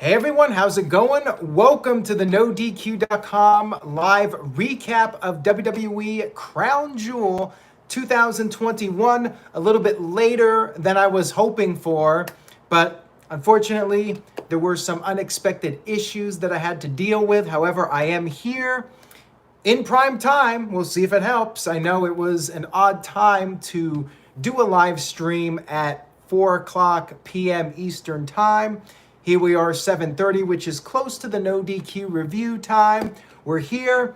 Hey everyone, how's it going? Welcome to the NoDQ.com live recap of WWE Crown Jewel 2021. A little bit later than I was hoping for, but unfortunately, there were some unexpected issues that I had to deal with. However, I am here in prime time. We'll see if it helps. I know it was an odd time to do a live stream at 4 o'clock p.m. Eastern time. Here we are, 7:30, which is close to the No DQ review time. We're here.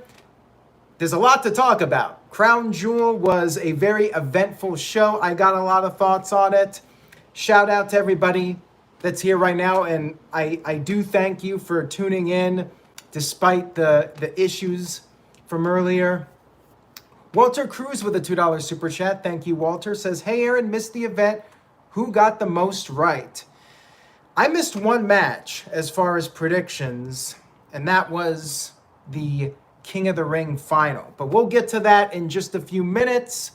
There's a lot to talk about. Crown Jewel was a very eventful show. I got a lot of thoughts on it. Shout out to everybody that's here right now, and I do thank you for tuning in despite the issues from earlier. Walter Cruz with a $2 super chat. Thank you, Walter. Says, hey, Aaron, missed the event. Who got the most right? I missed one match as far as predictions, and that was the King of the Ring final. But we'll get to that in just a few minutes.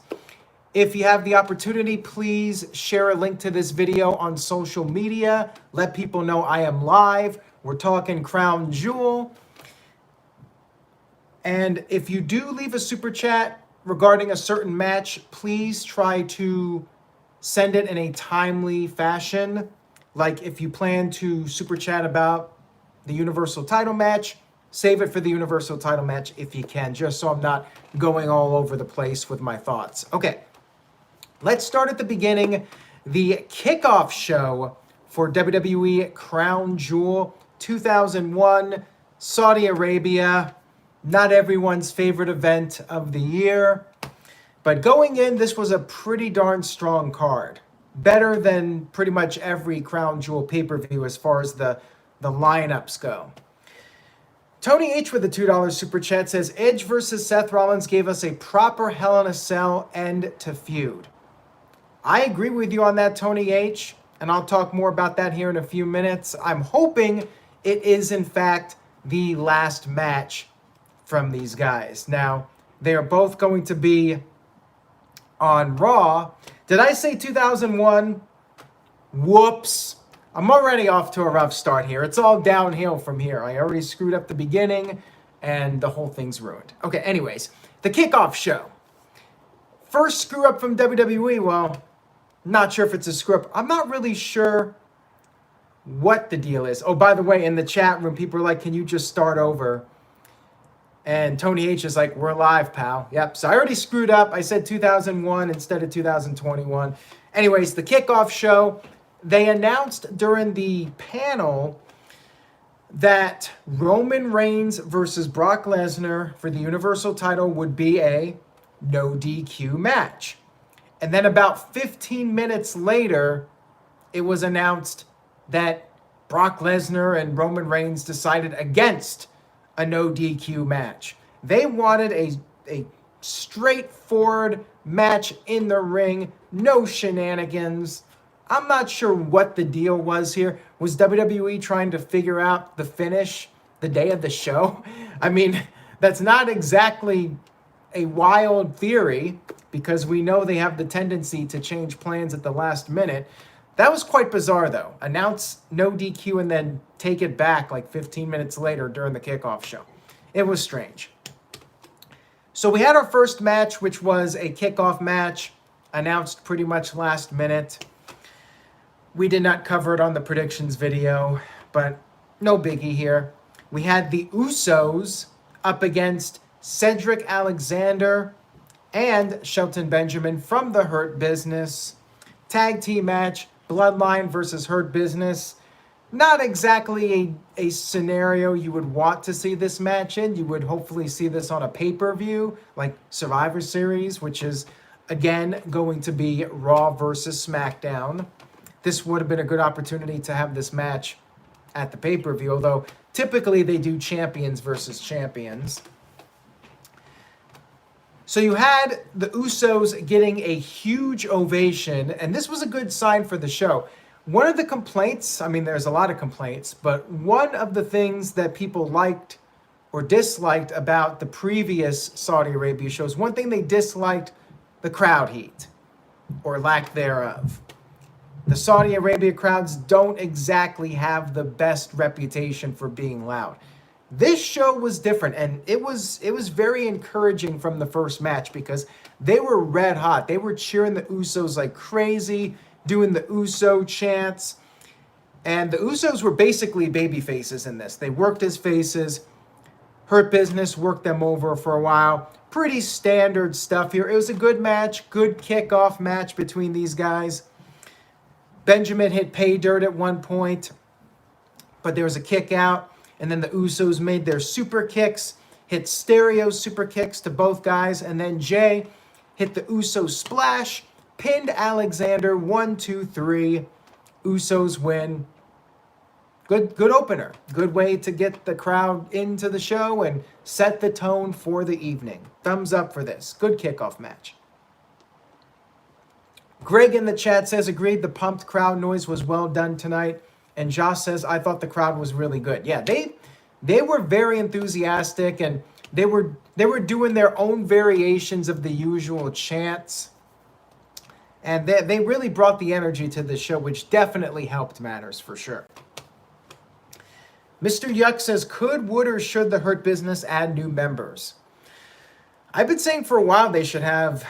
If you have the opportunity, please share a link to this video on social media. Let people know I am live. We're talking Crown Jewel. And if you do leave a super chat regarding a certain match, please try to send it in a timely fashion. Like if you plan to super chat about the Universal Title match, save it for the Universal Title match if you can, just so I'm not going all over the place with my thoughts. Okay, let's start at the beginning. The kickoff show for WWE Crown Jewel 2001, Saudi Arabia. Not everyone's favorite event of the year. But going in, this was a pretty darn strong card. Better than pretty much every Crown Jewel pay-per-view as far as the lineups go. Tony H with a $2 super chat says, Edge versus Seth Rollins gave us a proper Hell in a Cell end to feud. I agree with you on that, Tony H, and I'll talk more about that here in a few minutes. I'm hoping it is, in fact, the last match from these guys. Now, they are both going to be on Raw. Did I say 2001? Whoops. I'm already off to a rough start here. It's all downhill from here. I already screwed up the beginning, and the whole thing's ruined. Okay, anyways, the kickoff show. First screw up from WWE. Well, not sure if it's a screw up. I'm not really sure what the deal is. Oh, by the way, in the chat room, people are like, can you just start over? And Tony H is like, we're live, pal. Yep, so I already screwed up. I said 2001 instead of 2021. Anyways, the kickoff show, they announced during the panel that Roman Reigns versus Brock Lesnar for the Universal title would be a no DQ match. And then about 15 minutes later, it was announced that Brock Lesnar and Roman Reigns decided against a no DQ match. They wanted a straightforward match in the ring, no shenanigans. I'm not sure what the deal was here. Was WWE trying to figure out the finish the day of the show? I mean, that's not exactly a wild theory because we know they have the tendency to change plans at the last minute. That was quite bizarre, though. Announce no DQ and then take it back like 15 minutes later during the kickoff show. It was strange. So we had our first match, which was a kickoff match, announced pretty much last minute. We did not cover it on the predictions video, but no biggie here. We had the Usos up against Cedric Alexander and Shelton Benjamin from the Hurt Business. Tag team match. Bloodline versus Hurt Business. Not exactly a scenario you would want to see this match in. You would hopefully see this on a pay-per-view like Survivor Series, which is, again, going to be Raw versus Smackdown. This would have been a good opportunity to have this match at the pay-per-view, although typically they do champions versus champions. So you had the Usos getting a huge ovation, and this was a good sign for the show. One of the complaints, I mean, there's a lot of complaints, but one of the things that people liked or disliked about the previous Saudi Arabia shows, one thing they disliked, the crowd heat, or lack thereof. The Saudi Arabia crowds don't exactly have the best reputation for being loud. This show was different, and it was very encouraging from the first match because they were red hot. They were cheering the Usos like crazy, doing the Uso chants. And the Usos were basically baby faces in this. They worked as faces. Hurt Business worked them over for a while. Pretty standard stuff here. It was a good match, good kickoff match between these guys. Benjamin hit pay dirt at one point, but there was a kick out. And then the Usos made their super kicks, hit stereo super kicks to both guys. And then Jay hit the Uso splash, pinned Alexander, 1, 2, 3. Usos win. Good opener. Good way to get the crowd into the show and set the tone for the evening. Thumbs up for this. Good kickoff match. Greg in the chat says, agreed, the pumped crowd noise was well done tonight. And Josh says, I thought the crowd was really good. Yeah, they were very enthusiastic, and they were doing their own variations of the usual chants. And they really brought the energy to the show, which definitely helped matters for sure. Mr. Yuck says, would, or should the Hurt Business add new members? I've been saying for a while they should have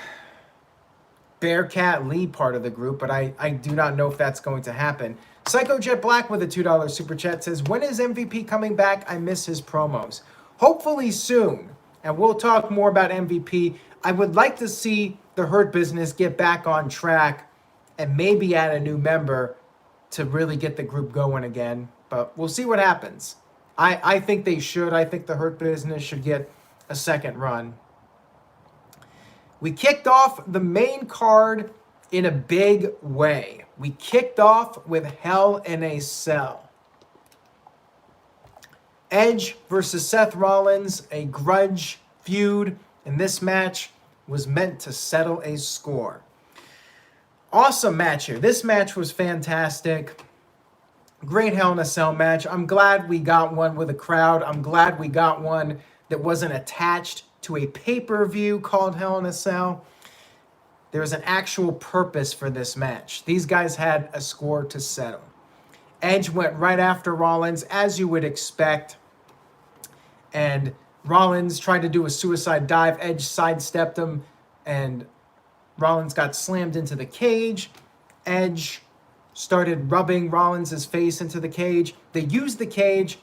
Bearcat Lee part of the group, but I do not know if that's going to happen. Psycho Jet Black with a $2 super chat says, when is MVP coming back? I miss his promos. Hopefully soon, and we'll talk more about MVP. I would like to see the Hurt Business get back on track and maybe add a new member to really get the group going again, but we'll see what happens. I think they should. I think the Hurt Business should get a second run. We kicked off the main card in a big way. We kicked off with Hell in a Cell. Edge versus Seth Rollins, a grudge feud, and this match was meant to settle a score. Awesome match here. This match was fantastic. Great Hell in a Cell match. I'm glad we got one with a crowd. I'm glad we got one that wasn't attached to a pay-per-view called Hell in a Cell. There was an actual purpose for this match. These guys had a score to settle. Edge went right after Rollins, as you would expect. And Rollins tried to do a suicide dive. Edge sidestepped him, and Rollins got slammed into the cage. Edge started rubbing Rollins' face into the cage. They used the cage.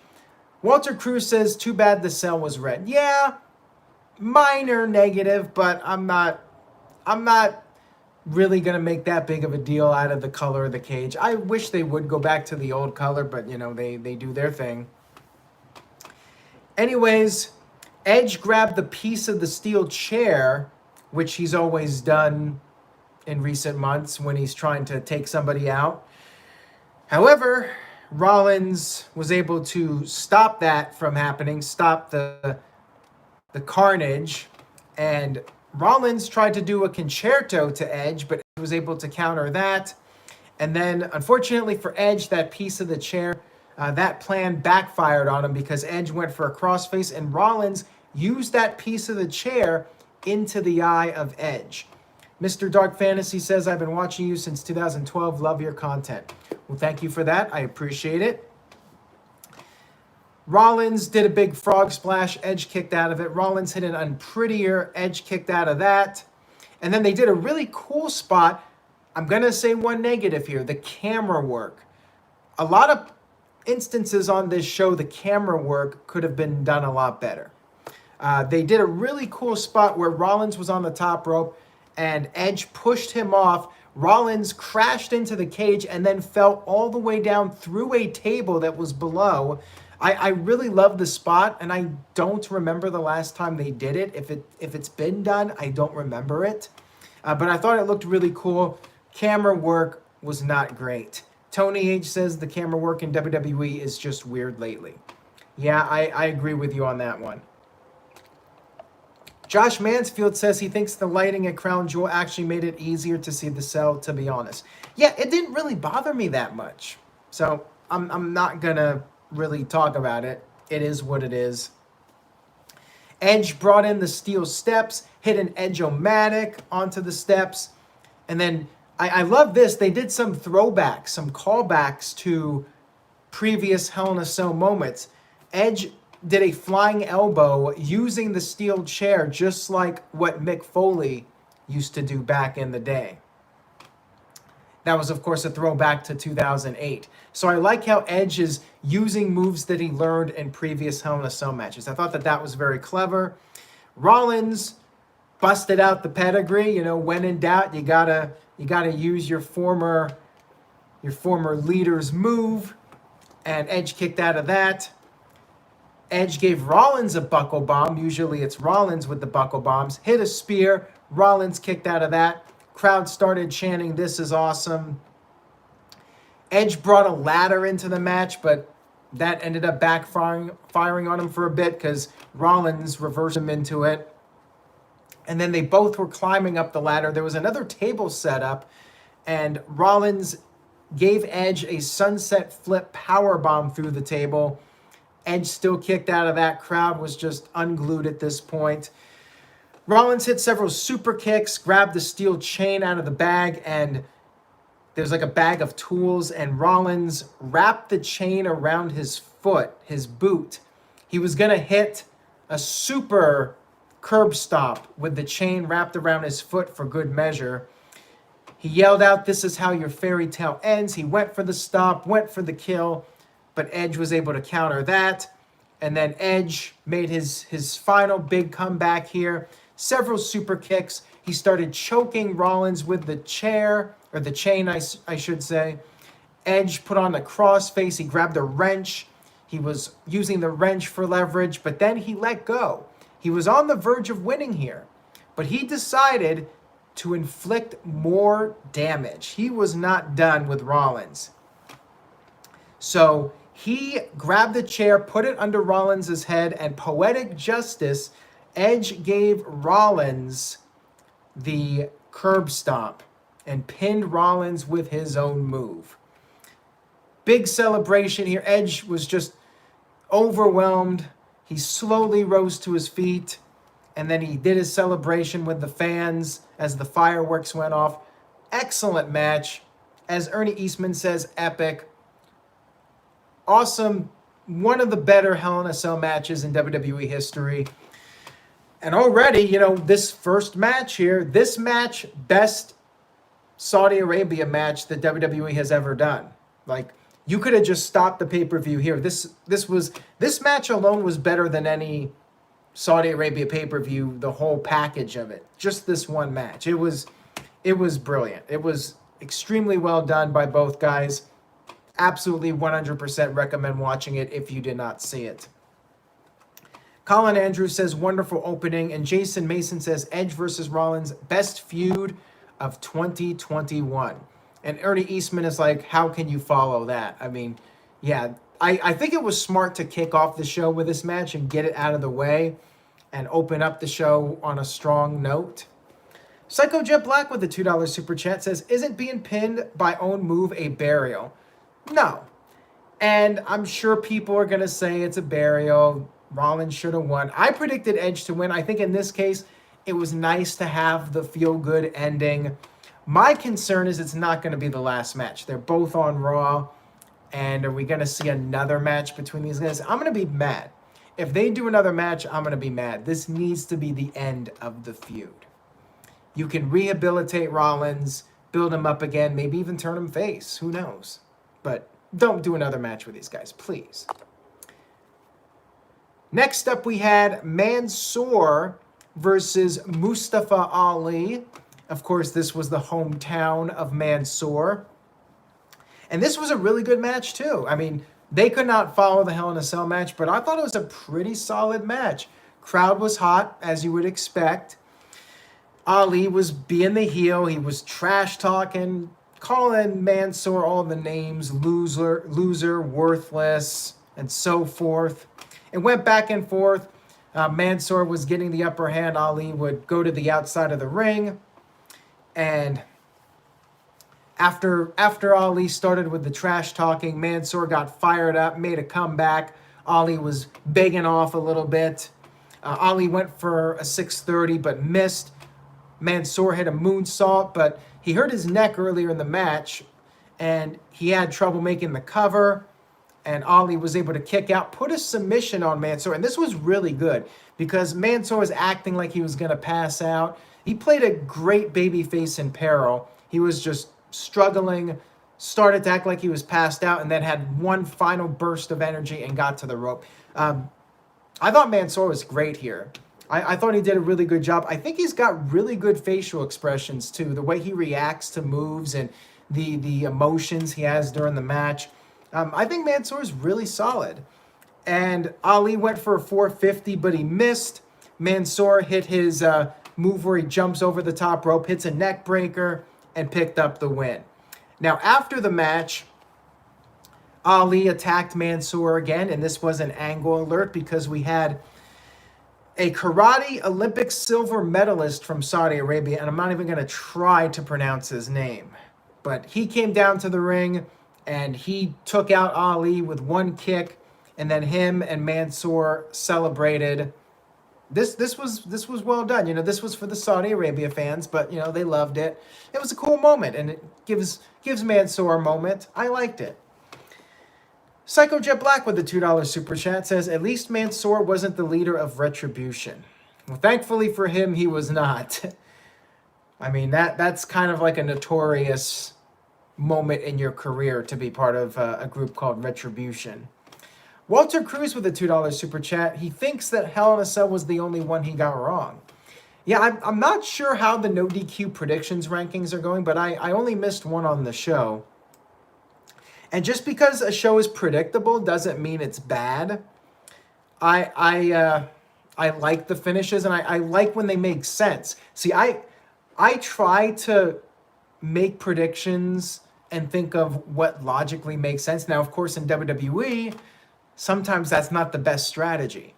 Walter Cruz says, too bad the cell was red. Yeah, minor negative, but I'm not really going to make that big of a deal out of the color of the cage. I wish they would go back to the old color, but, you know, they do their thing. Anyways, Edge grabbed the piece of the steel chair, which he's always done in recent months when he's trying to take somebody out. However, Rollins was able to stop that from happening, stop the carnage, and Rollins tried to do a concerto to Edge, but he was able to counter that. And then, unfortunately for Edge, that piece of the chair, that plan backfired on him because Edge went for a crossface, and Rollins used that piece of the chair into the eye of Edge. Mr. Dark Fantasy says, I've been watching you since 2012. Love your content. Well, thank you for that. I appreciate it. Rollins did a big frog splash. Edge kicked out of it. Rollins hit an unprettier. Edge kicked out of that. And then they did a really cool spot. I'm going to say one negative here. The camera work. A lot of instances on this show, the camera work could have been done a lot better. They did a really cool spot where Rollins was on the top rope and Edge pushed him off. Rollins crashed into the cage and then fell all the way down through a table that was below. I really love the spot, and I don't remember the last time they did it. If it's been done, I don't remember it. But I thought it looked really cool. Camera work was not great. Tony H says the camera work in WWE is just weird lately. Yeah, I agree with you on that one. Josh Mansfield says he thinks the lighting at Crown Jewel actually made it easier to see the cell, to be honest. Yeah, it didn't really bother me that much. So I'm not going to really talk about it. It is what it is. Edge brought in the steel steps, hit an Edge-O-Matic onto the steps, and then I love this. They did some throwbacks, some callbacks to previous Hell in a Cell moments. Edge did a flying elbow using the steel chair, just like what Mick Foley used to do back in the day. That was, of course, a throwback to 2008. So I like how Edge is using moves that he learned in previous Hell in a Cell matches. I thought that that was very clever. Rollins busted out the pedigree. You know, when in doubt, you gotta use your former leader's move. And Edge kicked out of that. Edge gave Rollins a buckle bomb. Usually it's Rollins with the buckle bombs. Hit a spear. Rollins kicked out of that. Crowd started chanting, "This is awesome." Edge brought a ladder into the match, but that ended up backfiring on him for a bit because Rollins reversed him into it. And then they both were climbing up the ladder. There was another table set up, and Rollins gave Edge a sunset flip powerbomb through the table. Edge still kicked out of that. Crowd was just unglued at this point. Rollins hit several super kicks, grabbed the steel chain out of the bag, and there's like a bag of tools, and Rollins wrapped the chain around his foot, his boot. He was going to hit a super curb stomp with the chain wrapped around his foot for good measure. He yelled out, "This is how your fairy tale ends." He went for the stomp, went for the kill, but Edge was able to counter that. And then Edge made his final big comeback here. Several super kicks. He started choking Rollins with the chair, or the chain, I should say. Edge put on a crossface. He grabbed a wrench. He was using the wrench for leverage, but then he let go. He was on the verge of winning here, but he decided to inflict more damage. He was not done with Rollins. So he grabbed the chair, put it under Rollins' head, and poetic justice, Edge gave Rollins the curb stomp and pinned Rollins with his own move. Big celebration here. Edge was just overwhelmed. He slowly rose to his feet, and then he did his celebration with the fans as the fireworks went off. Excellent match. As Ernie Eastman says, epic. Awesome. One of the better Hell in a Cell matches in WWE history. And already, you know, this first match here, this match, best Saudi Arabia match that WWE has ever done. Like, you could have just stopped the pay-per-view here. This match alone was better than any Saudi Arabia pay-per-view, the whole package of it. Just this one match. It was brilliant. It was extremely well done by both guys. Absolutely 100% recommend watching it if you did not see it. Colin Andrews says, wonderful opening. And Jason Mason says, Edge versus Rollins, best feud of 2021. And Ernie Eastman is like, how can you follow that? I mean, yeah, I think it was smart to kick off the show with this match and get it out of the way and open up the show on a strong note. Psycho Jet Black with the $2 super chat says, isn't being pinned by own move a burial? No. And I'm sure people are going to say it's a burial. Rollins should have won. I predicted Edge to win. I think in this case, it was nice to have the feel-good ending. My concern is it's not going to be the last match. They're both on Raw. And are we going to see another match between these guys? I'm going to be mad. If they do another match, I'm going to be mad. This needs to be the end of the feud. You can rehabilitate Rollins, build him up again, maybe even turn him face. Who knows? But don't do another match with these guys, please. Next up, we had Mansoor versus Mustafa Ali. Of course, this was the hometown of Mansoor. And this was a really good match, too. I mean, they could not follow the Hell in a Cell match, but I thought it was a pretty solid match. Crowd was hot, as you would expect. Ali was being the heel. He was trash-talking, calling Mansoor all the names, loser, worthless, and so forth. It went back and forth. Mansoor was getting the upper hand. Ali would go to the outside of the ring. And after Ali started with the trash talking, Mansoor got fired up, made a comeback. Ali was begging off a little bit. Ali went for a 630 but missed. Mansoor hit a moonsault, but he hurt his neck earlier in the match, and he had trouble making the cover, and Ali was able to kick out, put a submission on Mansoor, and this was really good because Mansoor was acting like he was going to pass out. He played a great babyface in peril. He was just struggling, started to act like he was passed out, and then had one final burst of energy and got to the rope. I thought Mansoor was great here. I thought he did a really good job. I think he's got really good facial expressions too. The way he reacts to moves and the emotions he has during the match. I think Mansoor is really solid. And Ali went for a 450, but he missed. Mansoor hit his move where he jumps over the top rope, hits a neck breaker, and picked up the win. Now, after the match, Ali attacked Mansoor again, and this was an angle alert because we had a karate Olympic silver medalist from Saudi Arabia, and I'm not even going to try to pronounce his name. But he came down to the ring, and he took out Ali with one kick, and then him and Mansoor celebrated. This was well done. You know, this was for the Saudi Arabia fans, but, you know, they loved it. It was a cool moment, and it gives Mansoor a moment. I liked it. Psycho Jet Black with the $2 super chat says, at least Mansoor wasn't the leader of Retribution. Well, thankfully for him, he was not. I mean, that's kind of like a notorious moment in your career to be part of a group called Retribution. Walter Cruz with a $2 super chat. He thinks that Hell in a Cell was the only one he got wrong. Yeah, I'm not sure how the no DQ predictions rankings are going, but I only missed one on the show. And just because a show is predictable doesn't mean it's bad. I like the finishes, and I like when they make sense. See, I try to make predictions and think of what logically makes sense. Now, of course, in WWE, sometimes that's not the best strategy.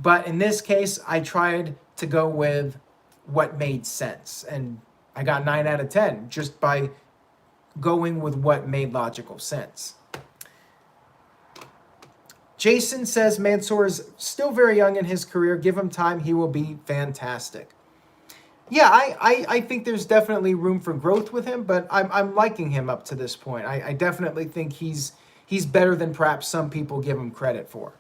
But in this case, I tried to go with what made sense. And I got 9 out of 10 just by going with what made logical sense. Jason says Mansoor is still very young in his career. Give him time. He will be fantastic. Yeah, I think there's definitely room for growth with him, but I'm liking him up to this point. I definitely think he's better than perhaps some people give him credit for.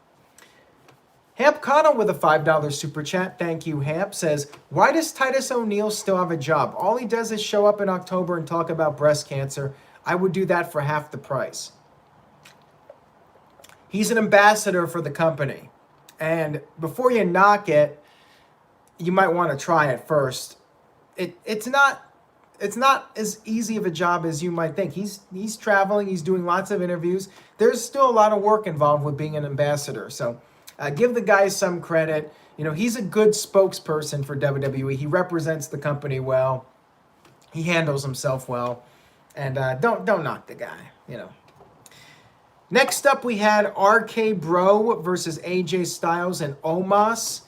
Hamp Connell with a $5 super chat. Thank you, Hamp. Says, why does Titus O'Neil still have a job? All he does is show up in October and talk about breast cancer. I would do that for half the price. He's an ambassador for the company. And before you knock it, you might want to try it first. It's not as easy of a job as you might think. He's traveling. He's doing lots of interviews. There's still a lot of work involved with being an ambassador. So give the guy some credit. You know, he's a good spokesperson for WWE. He represents the company well. He handles himself well. And don't knock the guy, you know. Next up, we had RK Bro versus AJ Styles and Omos.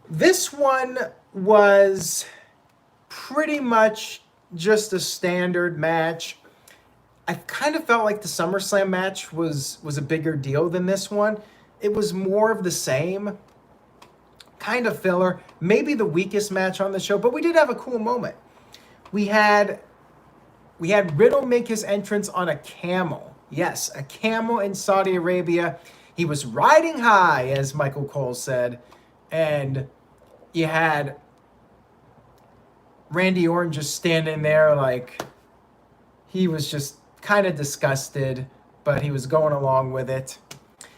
This one was pretty much just a standard match. I kind of felt like the SummerSlam match was a bigger deal than this one. It was more of the same, kind of filler, maybe the weakest match on the show, but we did have a cool moment. We had Riddle make his entrance on a camel. Yes, a camel in Saudi Arabia. He was riding high, as Michael Cole said, and you had Randy Orton just standing there like he was just kind of disgusted, but he was going along with it.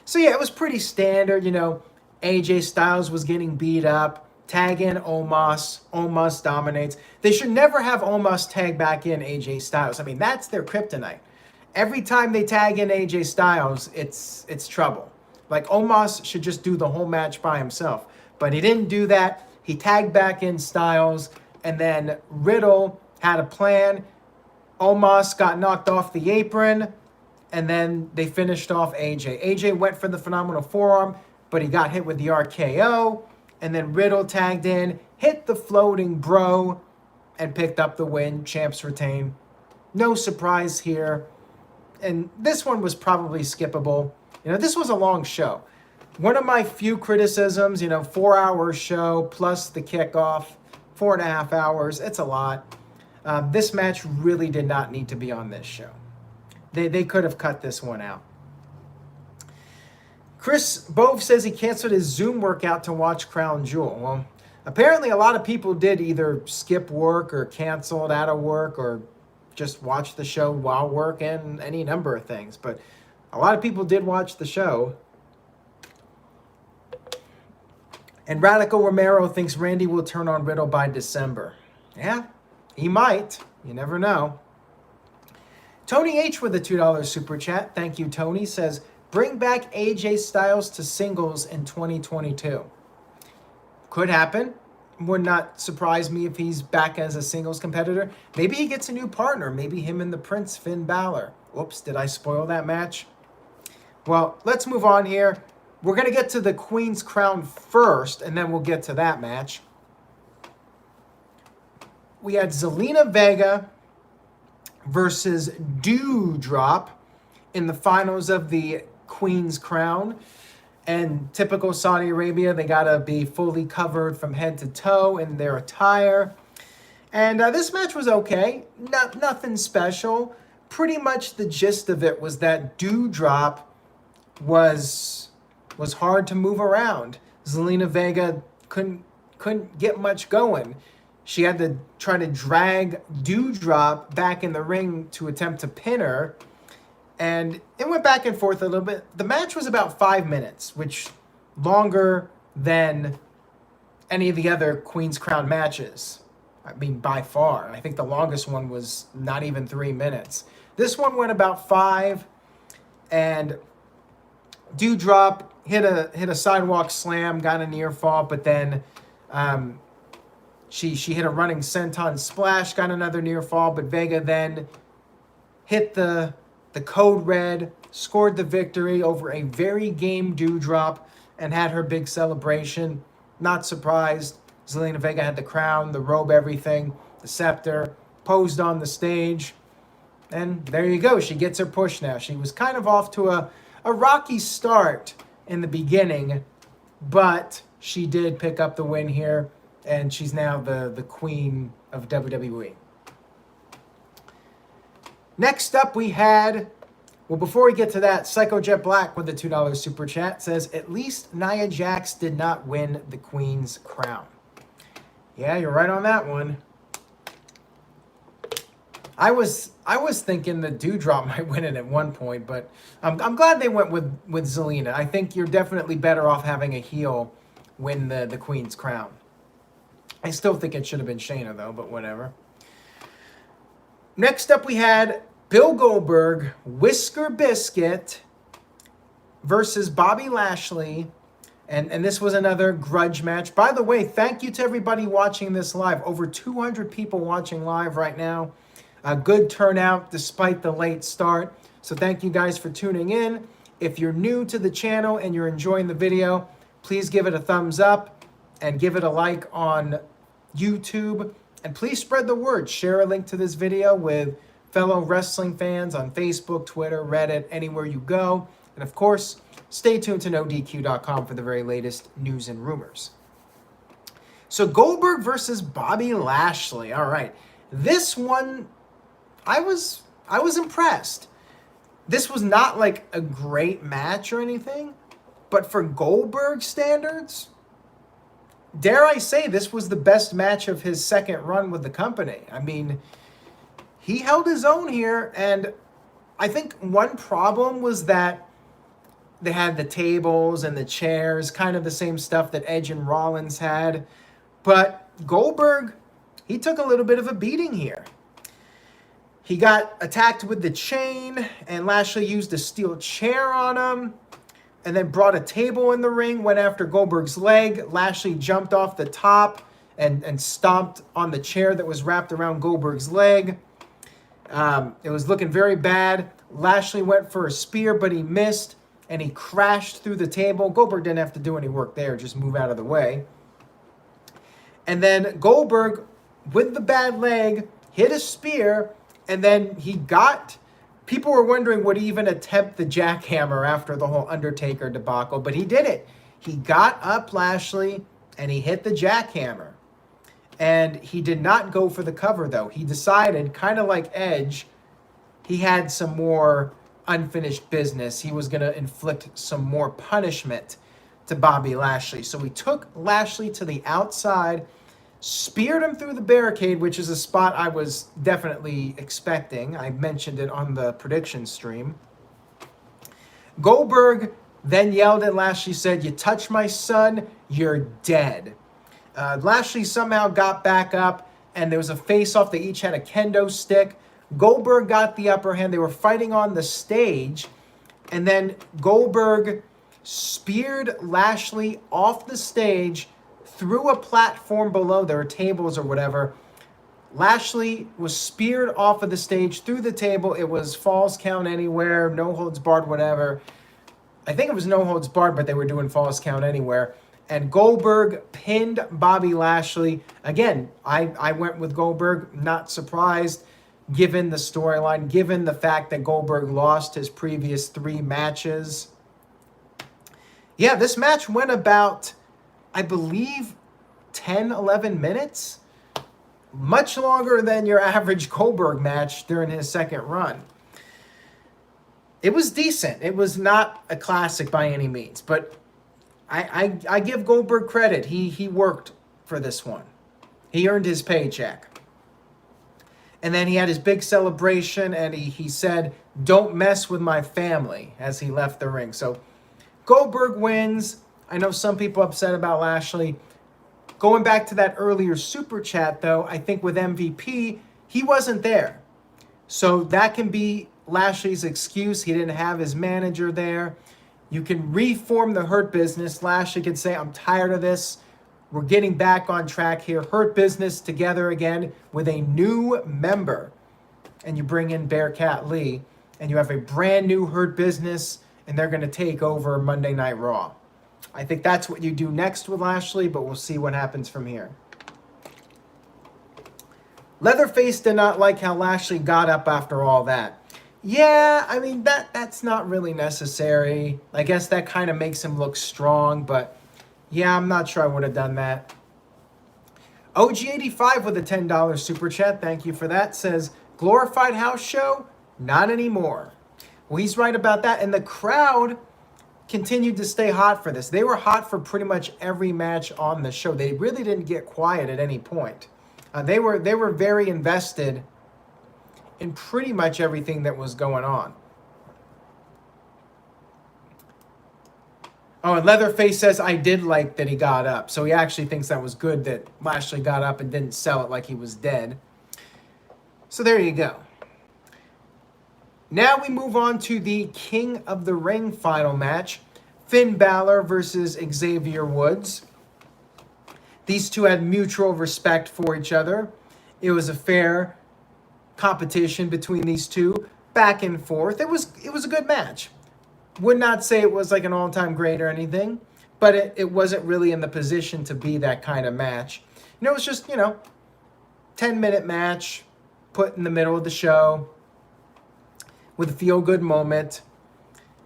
So yeah, it was pretty standard, you know. AJ Styles was getting beat up. Tag in Omos. Omos dominates. They should never have Omos tag back in AJ Styles. I mean, that's their kryptonite. Every time they tag in AJ Styles, it's trouble. Like, Omos should just do the whole match by himself. But he didn't do that. He tagged back in Styles, and then Riddle had a plan. Omos got knocked off the apron, and then they finished off AJ. AJ went for the phenomenal forearm, but he got hit with the RKO, and then Riddle tagged in, hit the floating bro, and picked up the win. Champs retain. No surprise here. And this one was probably skippable. You know, this was a long show. One of my few criticisms, you know, 4-hour show plus the kickoff, 4.5 hours. It's a lot. This match really did not need to be on this show. They could have cut this one out. Chris Bove says he canceled his Zoom workout to watch Crown Jewel. Well, apparently a lot of people did either skip work or canceled out of work or just watch the show while working, any number of things. But a lot of people did watch the show. And Radical Romero thinks Randy will turn on Riddle by December. Yeah, he might. You never know. Tony H with a $2 super chat. Thank you, Tony. Says, bring back AJ Styles to singles in 2022. Could happen. Would not surprise me if he's back as a singles competitor. Maybe he gets a new partner. Maybe him and the Prince, Finn Balor. Whoops, did I spoil that match? Well, let's move on here. We're going to get to the Queen's Crown first, and then we'll get to that match. We had Zelina Vega versus Doudrop in the finals of the Queen's Crown. And typical Saudi Arabia, they got to be fully covered from head to toe in their attire. And this match was okay. Nothing special. Pretty much the gist of it was that Doudrop was hard to move around. Zelina Vega couldn't get much going. She had to try to drag Doudrop back in the ring to attempt to pin her. And it went back and forth a little bit. The match was about 5 minutes, which longer than any of the other Queen's Crown matches. I mean, by far. I think the longest one was not even 3 minutes. This one went about 5, and Doudrop hit a sidewalk slam, got a near fall, but then she hit a running senton splash, got another near fall, but Vega then hit the code red, scored the victory over a very game Doudrop, and had her big celebration. Not surprised. Zelina Vega had the crown, the robe, everything, the scepter, posed on the stage. And there you go. She gets her push now. She was kind of off to a rocky start in the beginning, but she did pick up the win here, and she's now the queen of WWE. Next up, we had, well, before we get to that, Psycho Jet Black with the $2 super chat says, at least Nia Jax did not win the Queen's Crown. Yeah, you're right on that one. I was thinking that Doudrop might win it at one point, but I'm glad they went with Zelina. I think you're definitely better off having a heel win the Queen's Crown. I still think it should have been Shayna, though, but whatever. Next up, we had Bill Goldberg, Whisker Biscuit versus Bobby Lashley. And this was another grudge match. By the way, thank you to everybody watching this live. Over 200 people watching live right now. A good turnout despite the late start. So thank you guys for tuning in. If you're new to the channel and you're enjoying the video, please give it a thumbs up and give it a like on YouTube. And please spread the word. Share a link to this video with fellow wrestling fans on Facebook, Twitter, Reddit, anywhere you go. And of course, stay tuned to NoDQ.com for the very latest news and rumors. So Goldberg versus Bobby Lashley. All right. This one, I was impressed. This was not like a great match or anything, but for Goldberg standards, dare I say this was the best match of his second run with the company. I mean, he held his own here, and I think one problem was that they had the tables and the chairs, kind of the same stuff that Edge and Rollins had, but Goldberg, he took a little bit of a beating here. He got attacked with the chain, and Lashley used a steel chair on him, and then brought a table in the ring, went after Goldberg's leg. Lashley jumped off the top and stomped on the chair that was wrapped around Goldberg's leg. It was looking very bad. Lashley went for a spear, but he missed, and he crashed through the table. Goldberg didn't have to do any work there, just move out of the way. And then Goldberg, with the bad leg, hit a spear, and then people were wondering, would he even attempt the jackhammer after the whole Undertaker debacle, but he did it. He got up Lashley, and he hit the jackhammer. And he did not go for the cover, though. He decided, kind of like Edge, he had some more unfinished business. He was going to inflict some more punishment to Bobby Lashley. So he took Lashley to the outside, speared him through the barricade, which is a spot I was definitely expecting. I mentioned it on the prediction stream. Goldberg then yelled at Lashley, said, "You touch my son, you're dead." Lashley somehow got back up, and there was a face-off. They each had a kendo stick. Goldberg got the upper hand. They were fighting on the stage, and then Goldberg speared Lashley off the stage through a platform below. There were tables or whatever. Lashley was speared off of the stage through the table. It was falls count anywhere, no holds barred, whatever. I think it was no holds barred, but they were doing falls count anywhere. And Goldberg pinned Bobby Lashley. Again, I went with Goldberg, not surprised, given the storyline, given the fact that Goldberg lost his previous 3 matches. Yeah, this match went about, I believe, 10, 11 minutes. Much longer than your average Goldberg match during his second run. It was decent. It was not a classic by any means, but I give Goldberg credit. He worked for this one. He earned his paycheck. And then he had his big celebration, and he said, "Don't mess with my family," as he left the ring. So Goldberg wins. I know some people upset about Lashley. Going back to that earlier super chat, though, I think with MVP, he wasn't there. So that can be Lashley's excuse. He didn't have his manager there. You can reform the Hurt Business. Lashley can say, "I'm tired of this. We're getting back on track here. Hurt Business together again with a new member." And you bring in Bearcat Lee, and you have a brand new Hurt Business, and they're going to take over Monday Night Raw. I think that's what you do next with Lashley, but we'll see what happens from here. Leatherface did not like how Lashley got up after all that. Yeah, I mean, that's not really necessary. I guess that kind of makes him look strong, but yeah, I'm not sure I would have done that. OG85 with a $10 super chat, thank you for that, says, "Glorified house show? Not anymore." Well, he's right about that, and the crowd continued to stay hot for this. They were hot for pretty much every match on the show. They really didn't get quiet at any point. They were very invested in pretty much everything that was going on. Oh, and Leatherface says, "I did like that he got up." So he actually thinks that was good that Lashley got up and didn't sell it like he was dead. So there you go. Now we move on to the King of the Ring final match. Finn Balor versus Xavier Woods. These two had mutual respect for each other. It was a fair competition between these two, back and forth. It was a good match. Would not say it was like an all-time great or anything, but it wasn't really in the position to be that kind of match. It was just, 10-minute match put in the middle of the show with a feel-good moment.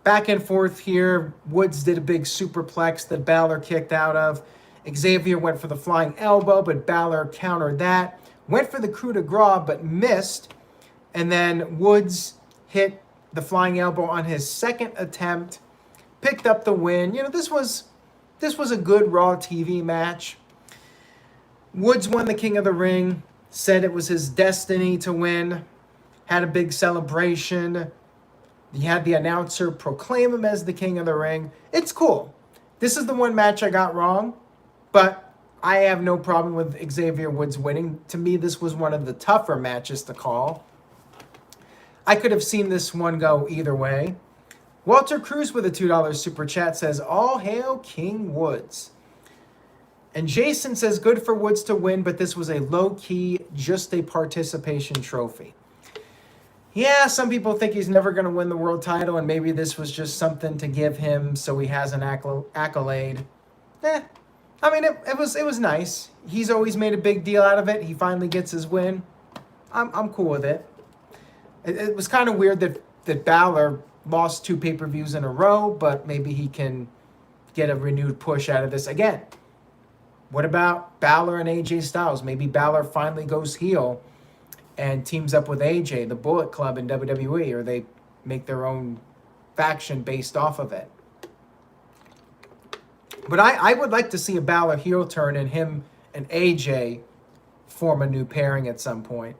Back and forth here. Woods did a big superplex that Balor kicked out of. Xavier went for the flying elbow, but Balor countered that. Went for the coup de grace, but missed. And then Woods hit the flying elbow on his second attempt. Picked up the win. This was a good Raw TV match. Woods won the King of the Ring. Said it was his destiny to win. Had a big celebration. He had the announcer proclaim him as the King of the Ring. It's cool. This is the one match I got wrong, but I have no problem with Xavier Woods winning. To me, this was one of the tougher matches to call. I could have seen this one go either way. Walter Cruz with a $2 super chat says, "All hail King Woods." And Jason says, "Good for Woods to win, but this was a low-key, just a participation trophy." Yeah, some people think he's never going to win the world title, and maybe this was just something to give him so he has an accolade. I mean, it was nice. He's always made a big deal out of it. He finally gets his win. I'm cool with it. It was kind of weird that Balor lost 2 pay-per-views in a row, but maybe he can get a renewed push out of this again. What about Balor and AJ Styles? Maybe Balor finally goes heel and teams up with AJ, the Bullet Club in WWE, or they make their own faction based off of it. But I would like to see a Balor heel turn and him and AJ form a new pairing at some point.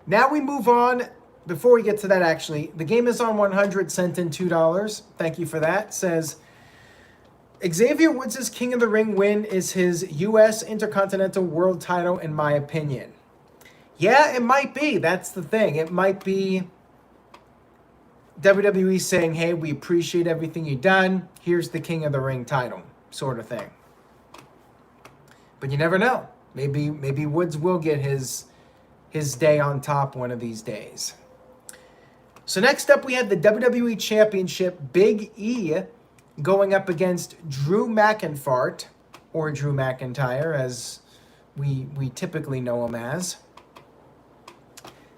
Now we move on. Before we get to that, actually, the game is on 100, sent in $2. Thank you for that. Says, Xavier Woods' King of the Ring win is his U.S. Intercontinental World Title, in my opinion. Yeah, it might be. That's the thing. It might be WWE saying, hey, we appreciate everything you've done. Here's the King of the Ring title, sort of thing. But you never know. Maybe Woods will get his day on top one of these days. So next up, we had the WWE Championship, Big E going up against Drew McIntyre, or Drew McIntyre, as we typically know him as.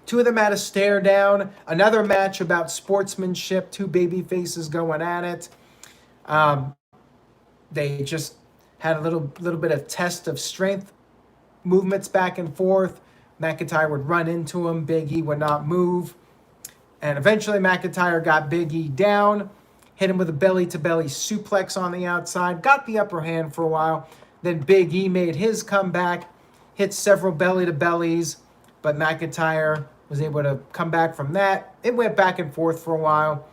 Two of them had a stare down. Another match about sportsmanship. Two baby faces going at it. They just had a little bit of test of strength movements back and forth. McIntyre would run into him. Big E would not move. And eventually McIntyre got Big E down, hit him with a belly-to-belly suplex on the outside, got the upper hand for a while. Then Big E made his comeback, hit several belly-to-bellies, but McIntyre was able to come back from that. It went back and forth for a while.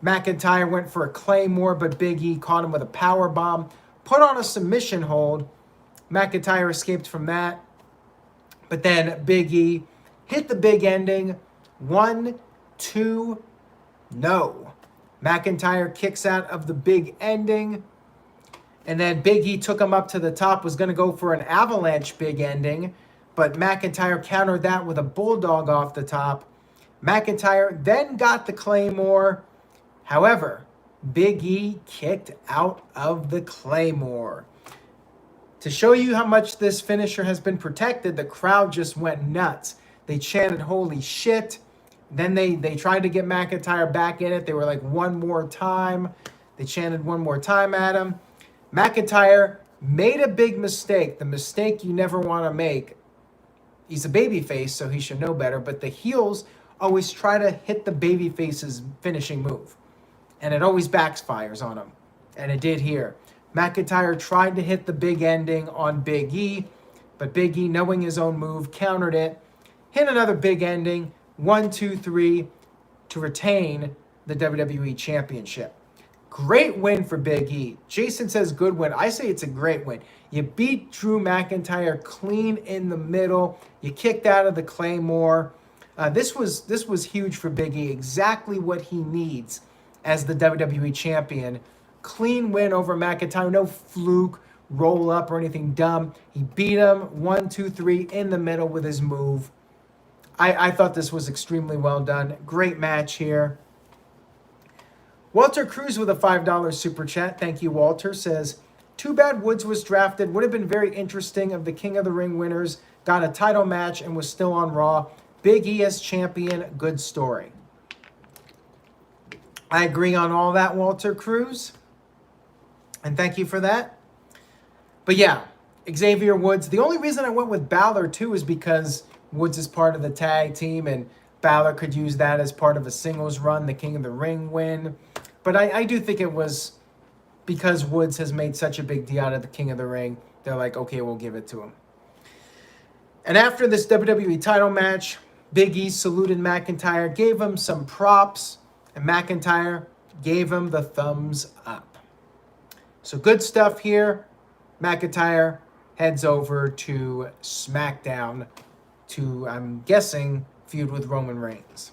McIntyre went for a Claymore, but Big E caught him with a power bomb, put on a submission hold. McIntyre escaped from that. But then Big E hit the big ending. 1, 2, no. McIntyre kicks out of the big ending. And then Big E took him up to the top, was going to go for an avalanche big ending. But McIntyre countered that with a bulldog off the top. McIntyre then got the Claymore. However, Big E kicked out of the Claymore. To show you how much this finisher has been protected, the crowd just went nuts. They chanted, holy shit. Then they tried to get McIntyre back in it. They were like, one more time. They chanted one more time at him. McIntyre made a big mistake. The mistake you never want to make. He's a babyface, so he should know better. But the heels always try to hit the babyface's finishing move. And it always backfires on him. And it did here. McIntyre tried to hit the big ending on Big E. But Big E, knowing his own move, countered it. Hit another big ending. 1, 2, 3 to retain the WWE Championship. Great win for Big E. Jason says good win. I say it's a great win. You beat Drew McIntyre clean in the middle. You kicked out of the Claymore. This was huge for Big E. Exactly what he needs as the WWE Champion. Clean win over McIntyre. No fluke, roll up, or anything dumb. He beat him 1, 2, 3 in the middle with his move. I thought this was extremely well done. Great match here. Walter Cruz with a $5 super chat. Thank you, Walter. Says, too bad Woods was drafted. Would have been very interesting if the King of the Ring winners got a title match and was still on Raw. Big E as champion. Good story. I agree on all that, Walter Cruz. And thank you for that. But yeah, Xavier Woods. The only reason I went with Balor too is because Woods is part of the tag team, and Balor could use that as part of a singles run, the King of the Ring win. But I do think it was because Woods has made such a big deal out of the King of the Ring. They're like, okay, we'll give it to him. And after this WWE title match, Big E saluted McIntyre, gave him some props, and McIntyre gave him the thumbs up. So good stuff here. McIntyre heads over to Smackdown to, I'm guessing, feud with Roman Reigns.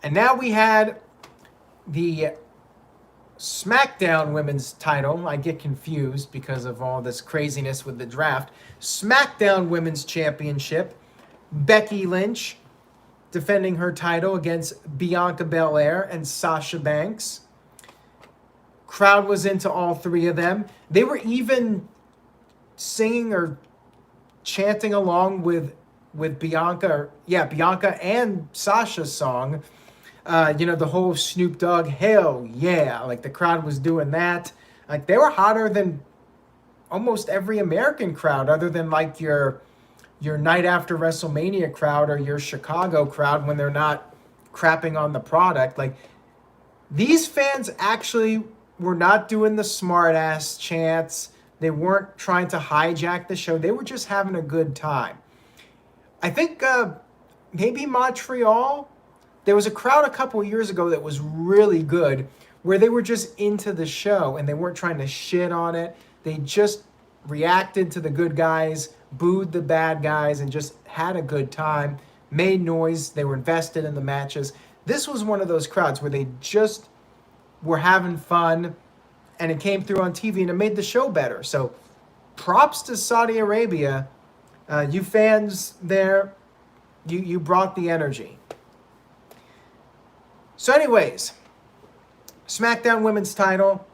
And now we had the SmackDown Women's title. I get confused because of all this craziness with the draft. SmackDown Women's Championship. Becky Lynch defending her title against Bianca Belair and Sasha Banks. Crowd was into all three of them. They were even singing or chanting along with Bianca, Bianca and Sasha's song. The whole Snoop Dogg, hell yeah. Like the crowd was doing that. Like, they were hotter than almost every American crowd, other than like your night after WrestleMania crowd or your Chicago crowd when they're not crapping on the product. Like, these fans actually were not doing the smart ass chants. They weren't trying to hijack the show. They were just having a good time. I think maybe Montreal, there was a crowd a couple of years ago that was really good, where they were just into the show and they weren't trying to shit on it. They just reacted to the good guys, booed the bad guys, and just had a good time, made noise. They were invested in the matches. This was one of those crowds where they just were having fun, and it came through on TV and it made the show better. So props to Saudi Arabia. You fans there, you brought the energy. So anyways, SmackDown Women's Title.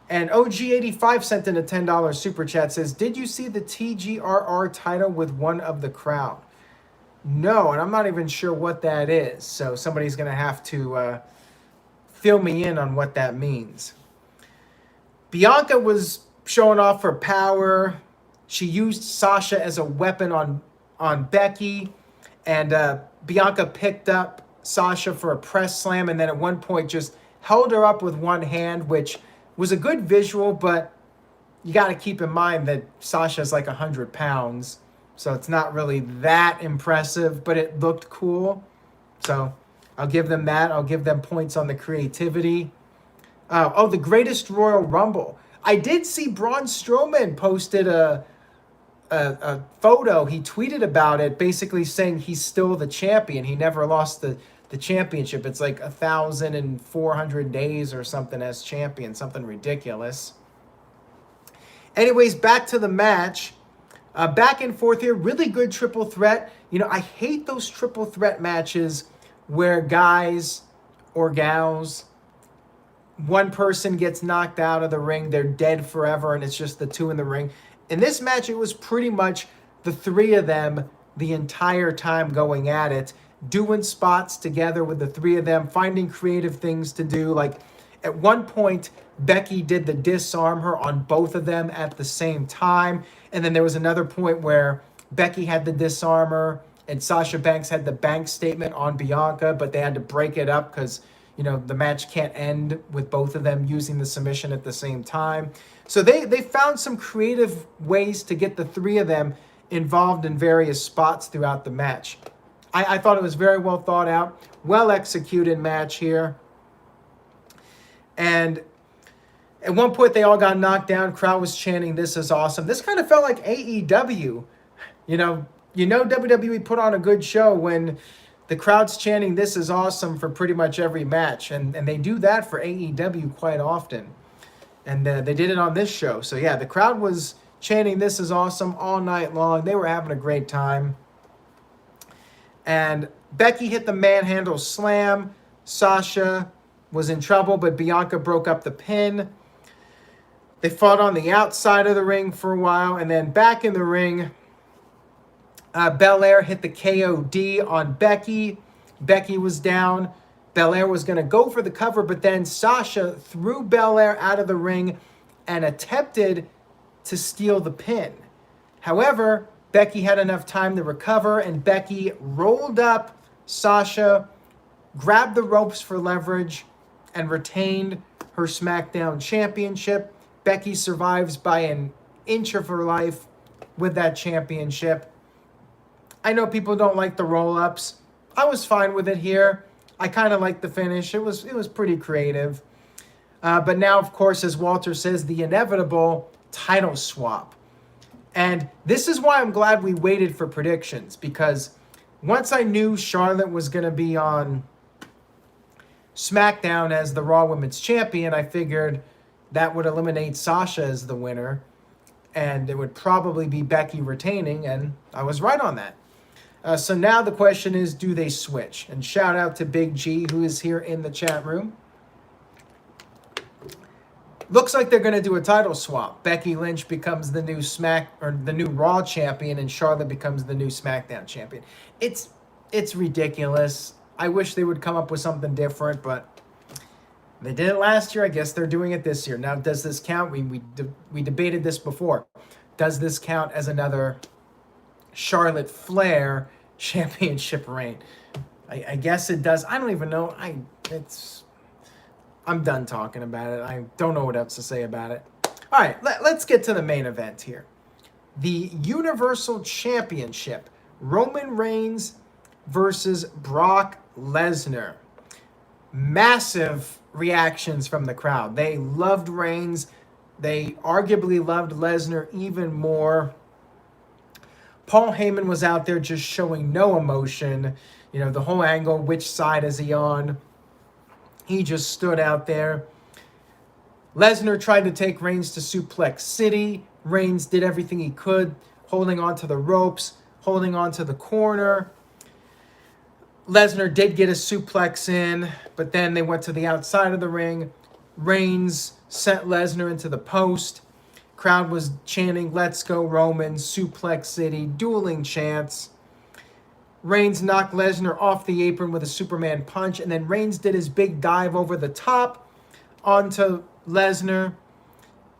And OG85 sent in a $10 super chat, says, did you see the TGRR title with one of the crowd? No, and I'm not even sure what that is. So somebody's going to have to fill me in on what that means. Bianca was showing off her power. She used Sasha as a weapon on Becky. And Bianca picked up Sasha for a press slam, and then at one point just held her up with one hand, which was a good visual, but you got to keep in mind that Sasha's like 100 pounds, so it's not really that impressive, but it looked cool. So I'll give them that. I'll give them points on the creativity. The greatest Royal Rumble. I did see Braun Strowman posted a photo. He tweeted about it, basically saying he's still the champion. He never lost the championship. It's like 1,400 days or something as champion, something ridiculous. Anyways, back to the match. Back and forth here, really good triple threat. You know, I hate those triple threat matches where guys or gals, one person gets knocked out of the ring, they're dead forever, and it's just the two in the ring. In this match, it was pretty much the three of them the entire time going at it, doing spots together with the three of them, finding creative things to do. Like, at one point, Becky did the disarm her on both of them at the same time. And then there was another point where Becky had the disarmer and Sasha Banks had the bank statement on Bianca, but they had to break it up because, you know, the match can't end with both of them using the submission at the same time. So they found some creative ways to get the three of them involved in various spots throughout the match. I thought it was very well thought out, well executed match here. And at one point they all got knocked down. Crowd was chanting, "This is awesome." This kind of felt like AEW. You know WWE put on a good show when the crowd's chanting, "This is awesome" for pretty much every match. And they do that for AEW quite often. And they did it on this show. So yeah, the crowd was chanting, "This is awesome" all night long. They were having a great time. And Becky hit the manhandle slam. Sasha was in trouble, but Bianca broke up the pin. They fought on the outside of the ring for a while, and then back in the ring, Bel-Air hit the KOD on Becky. Becky was down. Belair was going to go for the cover, but then Sasha threw Belair out of the ring and attempted to steal the pin. However, Becky had enough time to recover, and Becky rolled up Sasha, grabbed the ropes for leverage, and retained her SmackDown championship. Becky survives by an inch of her life with that championship. I know people don't like the roll-ups. I was fine with it here. I kind of liked the finish. It was pretty creative. But now, of course, as Walter says, the inevitable title swap. And this is why I'm glad we waited for predictions, because once I knew Charlotte was going to be on SmackDown as the Raw Women's Champion, I figured that would eliminate Sasha as the winner, and it would probably be Becky retaining, and I was right on that. So now the question is, do they switch? And shout out to Big G, who is here in the chat room. Looks like they're going to do a title swap. Becky Lynch becomes the new Raw champion, and Charlotte becomes the new SmackDown champion. It's ridiculous. I wish they would come up with something different, but They did it last year. I guess they're doing it this year. Now, does this count? We debated this before. Does this count as another Charlotte Flair championship reign? I guess it does. I don't even know. I'm done talking about it. I don't know what else to say about it. All right, let's get to the main event here. The Universal Championship. Roman Reigns versus Brock Lesnar. Massive reactions from the crowd. They loved Reigns. They arguably loved Lesnar even more. Paul Heyman was out there just showing no emotion. You know, the whole angle, which side is he on? He just stood out there. Lesnar tried to take Reigns to Suplex City. Reigns did everything he could, holding on to the ropes, holding on to the corner. Lesnar did get a suplex in, but then they went to the outside of the ring. Reigns sent Lesnar into the post. Crowd was chanting, "Let's go Roman," Suplex City, dueling chants. Reigns knocked Lesnar off the apron with a Superman punch, and then Reigns did his big dive over the top onto Lesnar,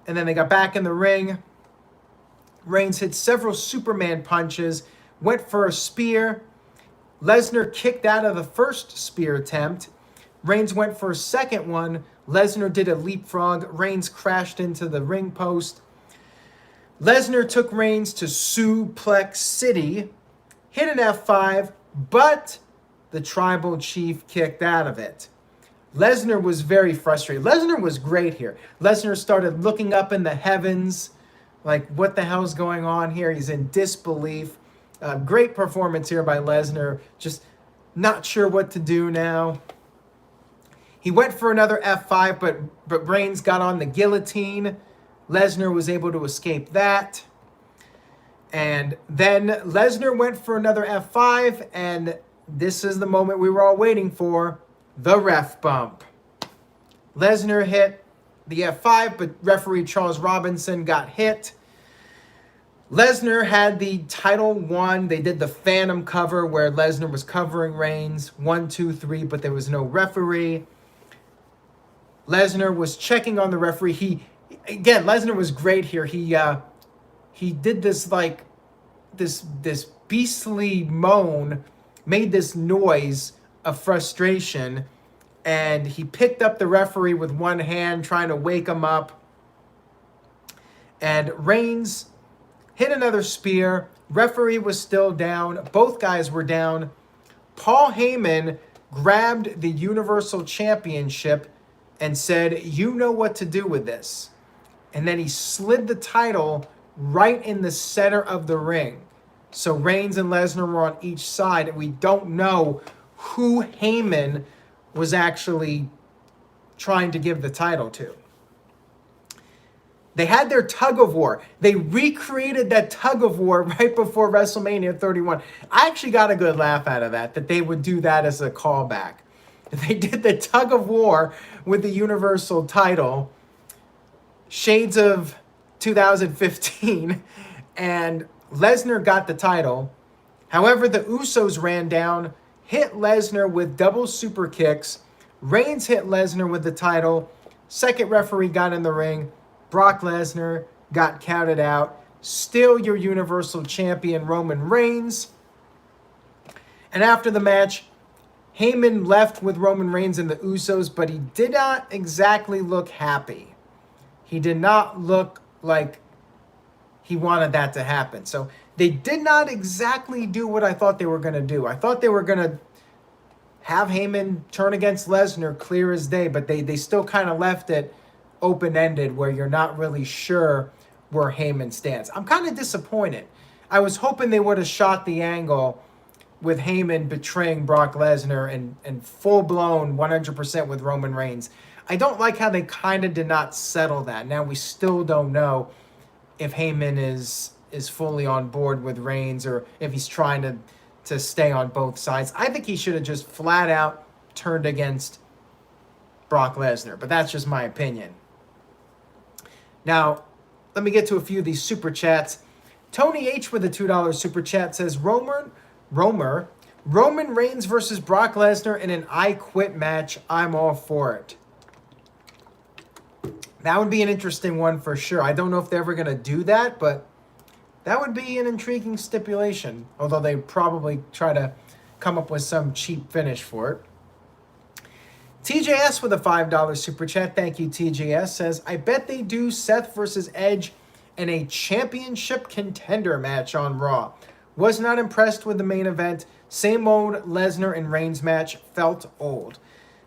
and then they got back in the ring. Reigns hit several Superman punches, went for a spear. Lesnar kicked out of the first spear attempt. Reigns went for a second one. Lesnar did a leapfrog. Reigns crashed into the ring post. Lesnar took Reigns to Suplex City, hit an F5, but the Tribal Chief kicked out of it. Lesnar was very frustrated. Lesnar was great here. Lesnar started looking up in the heavens, like, what the hell's going on here? He's in disbelief. Great performance here by Lesnar. Just not sure what to do now. He went for another F5, but Reigns got on the guillotine. Lesnar was able to escape that. And then Lesnar went for another F5, and this is the moment we were all waiting for, the ref bump. Lesnar hit the F5, but referee Charles Robinson got hit. Lesnar had the title won. They did the Phantom cover where Lesnar was covering Reigns. 1, 2, 3, but there was no referee. Lesnar was checking on the referee. Lesnar was great here. He did this this beastly moan, made this noise of frustration, and he picked up the referee with one hand, trying to wake him up. And Reigns hit another spear. Referee was still down. Both guys were down. Paul Heyman grabbed the Universal Championship and said, "You know what to do with this." And then he slid the title right in the center of the ring. So Reigns and Lesnar were on each side, and we don't know who Heyman was actually trying to give the title to. They had their tug of war. They recreated that tug of war right before WrestleMania 31. I actually got a good laugh out of that they would do that as a callback. They did the tug of war with the Universal title, shades of 2015, and Lesnar got the title. However, the Usos ran down, hit Lesnar with double super kicks. Reigns hit Lesnar with the title. Second referee got in the ring. Brock Lesnar got counted out. Still your Universal Champion, Roman Reigns. And after the match, Heyman left with Roman Reigns and the Usos, but he did not exactly look happy. He did not look like he wanted that to happen. So they did not exactly do what I thought they were going to do. I thought they were going to have Heyman turn against Lesnar clear as day, but they still kind of left it open-ended where you're not really sure where Heyman stands. I'm kind of disappointed. I was hoping they would have shot the angle with Heyman betraying Brock Lesnar and full-blown 100% with Roman Reigns. I don't like how they kind of did not settle that. Now we still don't know if Heyman is fully on board with Reigns or if he's trying to stay on both sides. I think he should have just flat out turned against Brock Lesnar, but that's just my opinion. Now, let me get to a few of these super chats. Tony H with a $2 super chat says, Roman Reigns versus Brock Lesnar in an I Quit match. I'm all for it. That would be an interesting one for sure. I don't know if they're ever going to do that, but that would be an intriguing stipulation. Although they probably try to come up with some cheap finish for it. TJS with a $5 super chat. Thank you, TJS. Says, I bet they do Seth versus Edge in a championship contender match on Raw. Was not impressed with the main event. Same old Lesnar and Reigns match. Felt old.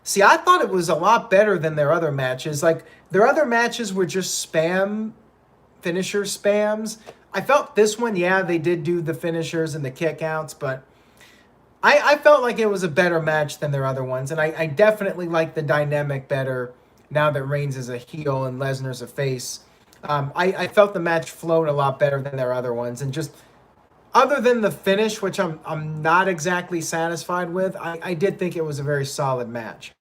See, I thought it was a lot better than their other matches. Like, their other matches were just spam, finisher spams. I felt this one, yeah, they did do the finishers and the kickouts, but I felt like it was a better match than their other ones, and I definitely like the dynamic better now that Reigns is a heel and Lesnar's a face. I felt the match flowed a lot better than their other ones, and just other than the finish, which I'm not exactly satisfied with, I did think it was a very solid match.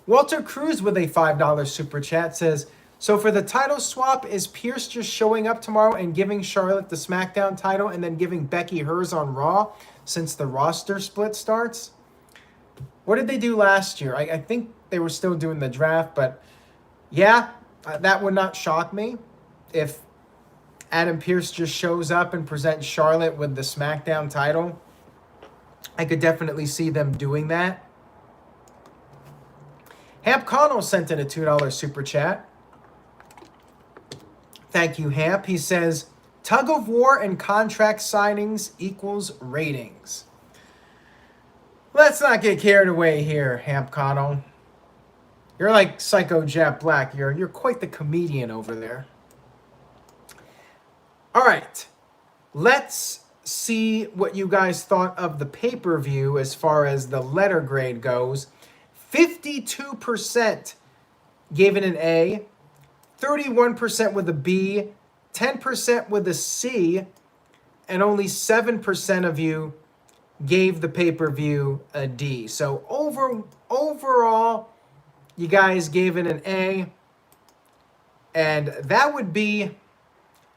Walter Cruz with a $5 super chat says, so for the title swap, is Pierce just showing up tomorrow and giving Charlotte the SmackDown title and then giving Becky hers on Raw since the roster split starts? What did they do last year? I think they were still doing the draft, but yeah, that would not shock me if Adam Pierce just shows up and presents Charlotte with the SmackDown title. I could definitely see them doing that. Hamp Connell sent in a $2 super chat. Thank you, Hamp. He says, tug of war and contract signings equals ratings. Let's not get carried away here, Hamp Connell. You're like Psycho Jet Black. You're quite the comedian over there. All right. Let's see what you guys thought of the pay-per-view as far as the letter grade goes. 52% gave it an A. 31% with a B, 10% with a C, and only 7% of you gave the pay-per-view a D. So overall, you guys gave it an A, and that would be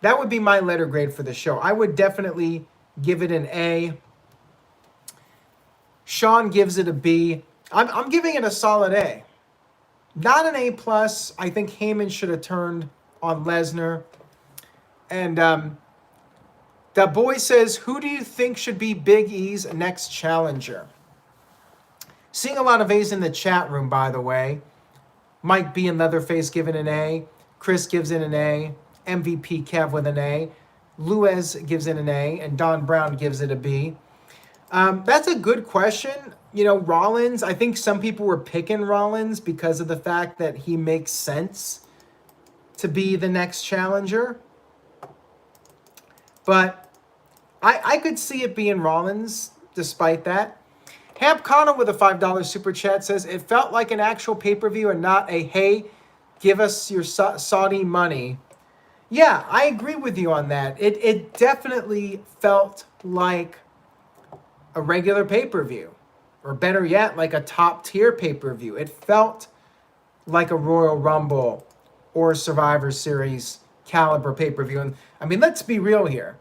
my letter grade for the show. I would definitely give it an A. Sean gives it a B. I'm giving it a solid A. Not an A+. I think Heyman should have turned on Lesnar. And that boy says, who do you think should be Big E's next challenger? Seeing a lot of A's in the chat room, by the way. Mike B and Leatherface giving an A. Chris gives it an A. MVP Kev with an A. Luez gives it an A. And Don Brown gives it a B. That's a good question. You know, Rollins, I think some people were picking Rollins because of the fact that he makes sense to be the next challenger. But I could see it being Rollins despite that. Hamp Connell with a $5 super chat says, it felt like an actual pay-per-view and not a, hey, give us your Saudi money. Yeah, I agree with you on that. It definitely felt like a regular pay-per-view. Or better yet, like a top-tier pay-per-view. It felt like a Royal Rumble or Survivor Series caliber pay-per-view. And I mean, let's be real here.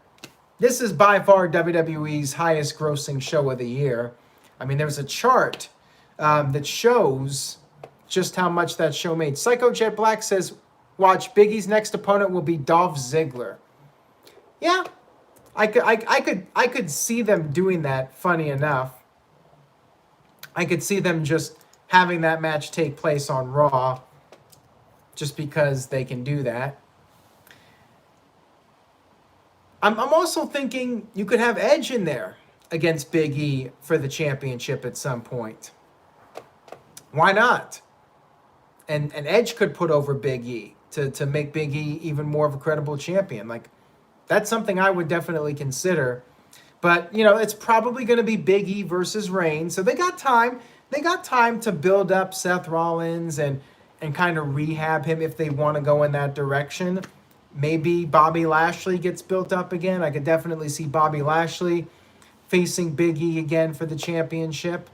This is by far WWE's highest grossing show of the year. I mean, there's a chart that shows just how much that show made. Psycho Jet Black says, watch, Big E's next opponent will be Dolph Ziggler. Yeah, I could see them doing that, funny enough. I could see them just having that match take place on Raw just because they can do that. I'm also thinking you could have Edge in there against Big E for the championship at some point. Why not? And Edge could put over Big E to make Big E even more of a credible champion. Like, that's something I would definitely consider. But, you know, it's probably going to be Big E versus Reigns. So they got time. They got time to build up Seth Rollins and kind of rehab him if they want to go in that direction. Maybe Bobby Lashley gets built up again. I could definitely see Bobby Lashley facing Big E again for the championship.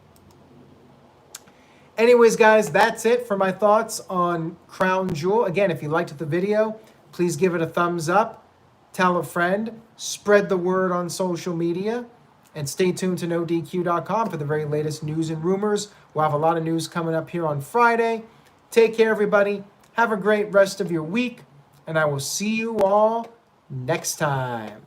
Anyways, guys, that's it for my thoughts on Crown Jewel. Again, if you liked the video, please give it a thumbs up. Tell a friend, spread the word on social media, and stay tuned to NoDQ.com for the very latest news and rumors. We'll have a lot of news coming up here on Friday. Take care, everybody. Have a great rest of your week, and I will see you all next time.